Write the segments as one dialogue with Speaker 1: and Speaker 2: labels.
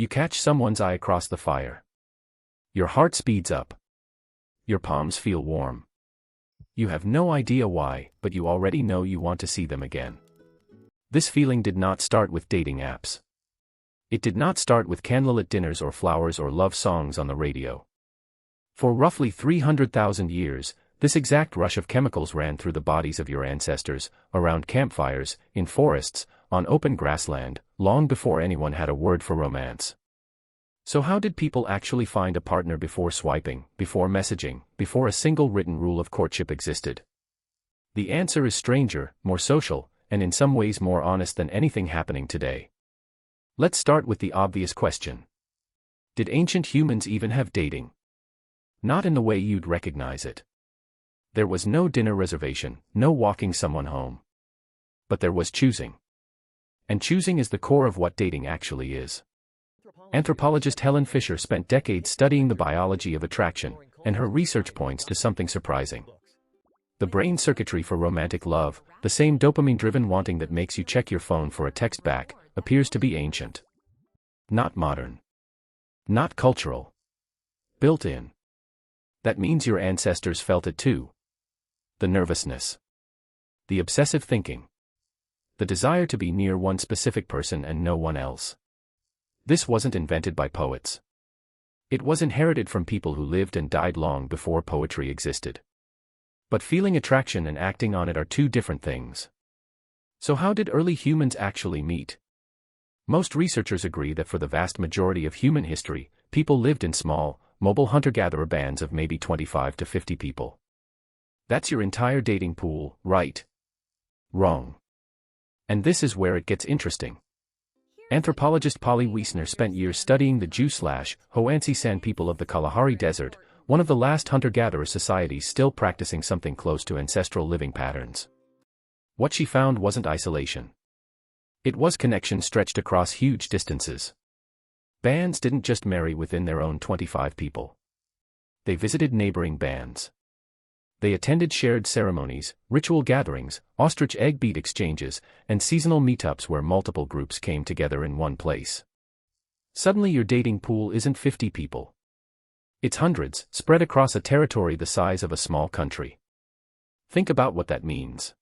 Speaker 1: You catch someone's eye across the fire. Your heart speeds up. Your palms feel warm. You have no idea why, but you already know you want to see them again. This feeling did not start with dating apps. It did not start with candlelit dinners or flowers or love songs on the radio. For roughly 300,000 years, this exact rush of chemicals ran through the bodies of your ancestors, around campfires, in forests, on open grassland, long before anyone had a word for romance. So how did people actually find a partner before swiping, before messaging, before a single written rule of courtship existed? The answer is stranger, more social, and in some ways more honest than anything happening today. Let's start with the obvious question. Did ancient humans even have dating? Not in the way you'd recognize it. There was no dinner reservation, no walking someone home. But there was choosing. And choosing is the core of what dating actually is. Anthropologist Helen Fisher spent decades studying the biology of attraction, and her research points to something surprising. The brain circuitry for romantic love, the same dopamine-driven wanting that makes you check your phone for a text back, appears to be ancient. Not modern. Not cultural. Built in. That means your ancestors felt it too. The nervousness. The obsessive thinking. The desire to be near one specific person and no one else. This wasn't invented by poets. It was inherited from people who lived and died long before poetry existed. But feeling attraction and acting on it are two different things. So how did early humans actually meet? Most researchers agree that for the vast majority of human history, people lived in small, mobile hunter-gatherer bands of maybe 25 to 50 people. That's your entire dating pool, right? Wrong. And this is where it gets interesting. Anthropologist Wiessner spent years studying the Jew/Hoansi San people of the Kalahari Desert, one of the last hunter-gatherer societies still practicing something close to ancestral living patterns. What she found wasn't isolation. It was connection stretched across huge distances. Bands didn't just marry within their own 25 people. They visited neighboring bands. They attended shared ceremonies, ritual gatherings, ostrich egg bead exchanges, and seasonal meetups where multiple groups came together in one place. Suddenly your dating pool isn't 50 people. It's hundreds, spread across a territory the size of a small country. Think about what that means.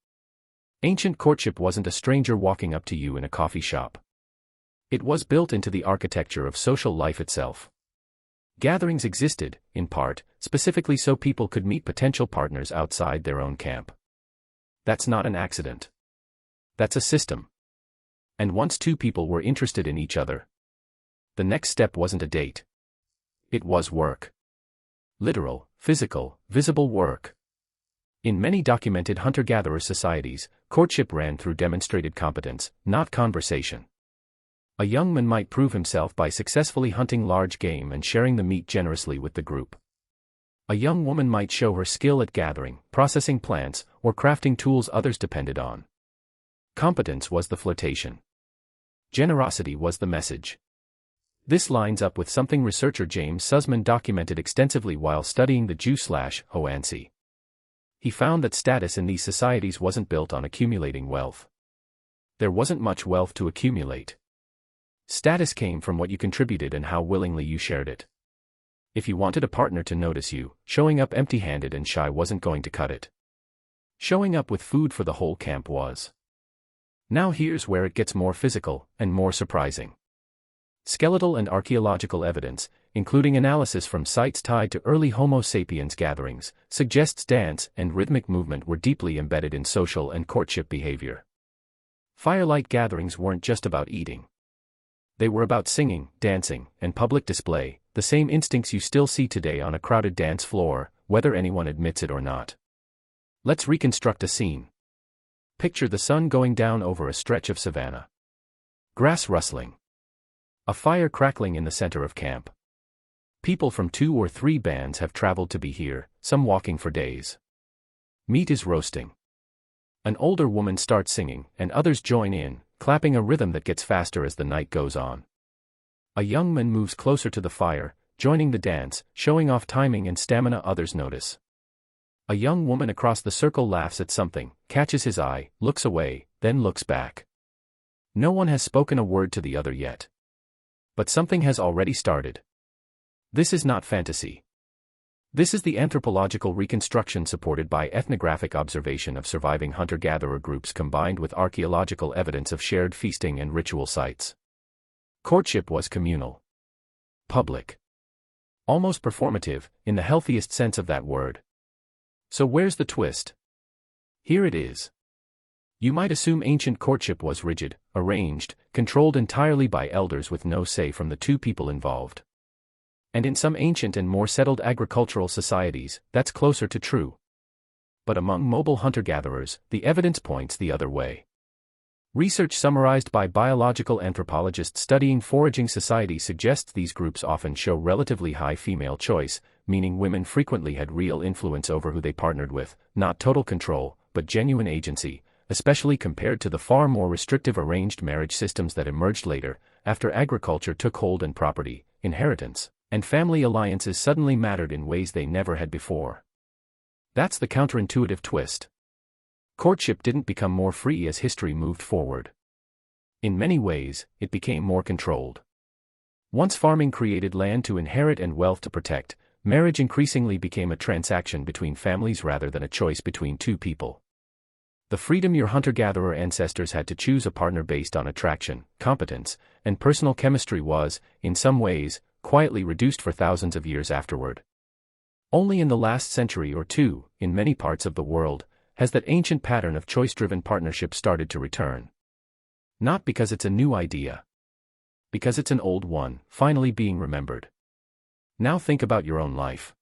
Speaker 1: Ancient courtship wasn't a stranger walking up to you in a coffee shop. It was built into the architecture of social life itself. Gatherings existed, in part, specifically so people could meet potential partners outside their own camp. That's not an accident. That's a system. And once two people were interested in each other, the next step wasn't a date. It was work. Literal, physical, visible work. In many documented hunter-gatherer societies, courtship ran through demonstrated competence, not conversation. A young man might prove himself by successfully hunting large game and sharing the meat generously with the group. A young woman might show her skill at gathering, processing plants, or crafting tools others depended on. Competence was the flirtation. Generosity was the message. This lines up with something researcher James Suzman documented extensively while studying the Jew/Hoansi. He found that status in these societies wasn't built on accumulating wealth. There wasn't much wealth to accumulate. Status came from what you contributed and how willingly you shared it. If you wanted a partner to notice you, showing up empty-handed and shy wasn't going to cut it. Showing up with food for the whole camp was. Now here's where it gets more physical, and more surprising. Skeletal and archaeological evidence, including analysis from sites tied to early Homo sapiens gatherings, suggests dance and rhythmic movement were deeply embedded in social and courtship behavior. Firelight gatherings weren't just about eating. They were about singing, dancing, and public display, the same instincts you still see today on a crowded dance floor, whether anyone admits it or not. Let's reconstruct a scene. Picture the sun going down over a stretch of savanna. Grass rustling. A fire crackling in the center of camp. People from 2 or 3 bands have traveled to be here, some walking for days. Meat is roasting. An older woman starts singing, and others join in, clapping a rhythm that gets faster as the night goes on. A young man moves closer to the fire, joining the dance, showing off timing and stamina others notice. A young woman across the circle laughs at something, catches his eye, looks away, then looks back. No one has spoken a word to the other yet. But something has already started. This is not fantasy. This is the anthropological reconstruction supported by ethnographic observation of surviving hunter-gatherer groups combined with archaeological evidence of shared feasting and ritual sites. Courtship was communal. Public. Almost performative, in the healthiest sense of that word. So where's the twist? Here it is. You might assume ancient courtship was rigid, arranged, controlled entirely by elders with no say from the two people involved. And in some ancient and more settled agricultural societies, that's closer to true. But among mobile hunter-gatherers, the evidence points the other way. Research summarized by biological anthropologists studying foraging societies suggests these groups often show relatively high female choice, meaning women frequently had real influence over who they partnered with, not total control, but genuine agency, especially compared to the far more restrictive arranged marriage systems that emerged later, after agriculture took hold and property, inheritance, and family alliances suddenly mattered in ways they never had before. That's the counterintuitive twist. Courtship didn't become more free as history moved forward. In many ways, it became more controlled. Once farming created land to inherit and wealth to protect, marriage increasingly became a transaction between families rather than a choice between two people. The freedom your hunter-gatherer ancestors had to choose a partner based on attraction, competence, and personal chemistry was, in some ways, quietly reduced for thousands of years afterward. Only in the last century or two, in many parts of the world, has that ancient pattern of choice-driven partnership started to return. Not because it's a new idea. Because it's an old one, finally being remembered. Now think about your own life.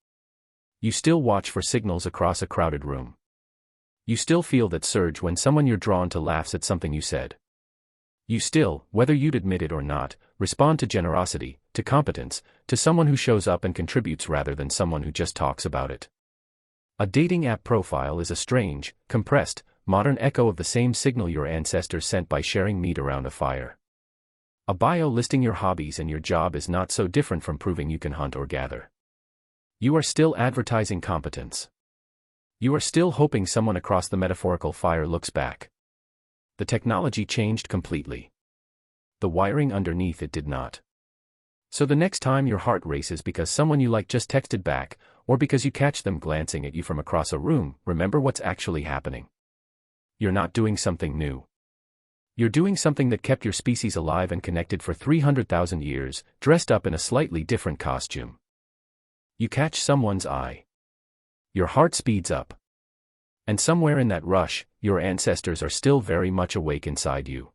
Speaker 1: You still watch for signals across a crowded room. You still feel that surge when someone you're drawn to laughs at something you said. You still, whether you'd admit it or not, respond to generosity, to competence, to someone who shows up and contributes rather than someone who just talks about it. A dating app profile is a strange, compressed, modern echo of the same signal your ancestors sent by sharing meat around a fire. A bio listing your hobbies and your job is not so different from proving you can hunt or gather. You are still advertising competence. You are still hoping someone across the metaphorical fire looks back. The technology changed completely. The wiring underneath it did not. So the next time your heart races because someone you like just texted back, or because you catch them glancing at you from across a room, remember what's actually happening. You're not doing something new. You're doing something that kept your species alive and connected for 300,000 years, dressed up in a slightly different costume. You catch someone's eye. Your heart speeds up. And somewhere in that rush, your ancestors are still very much awake inside you.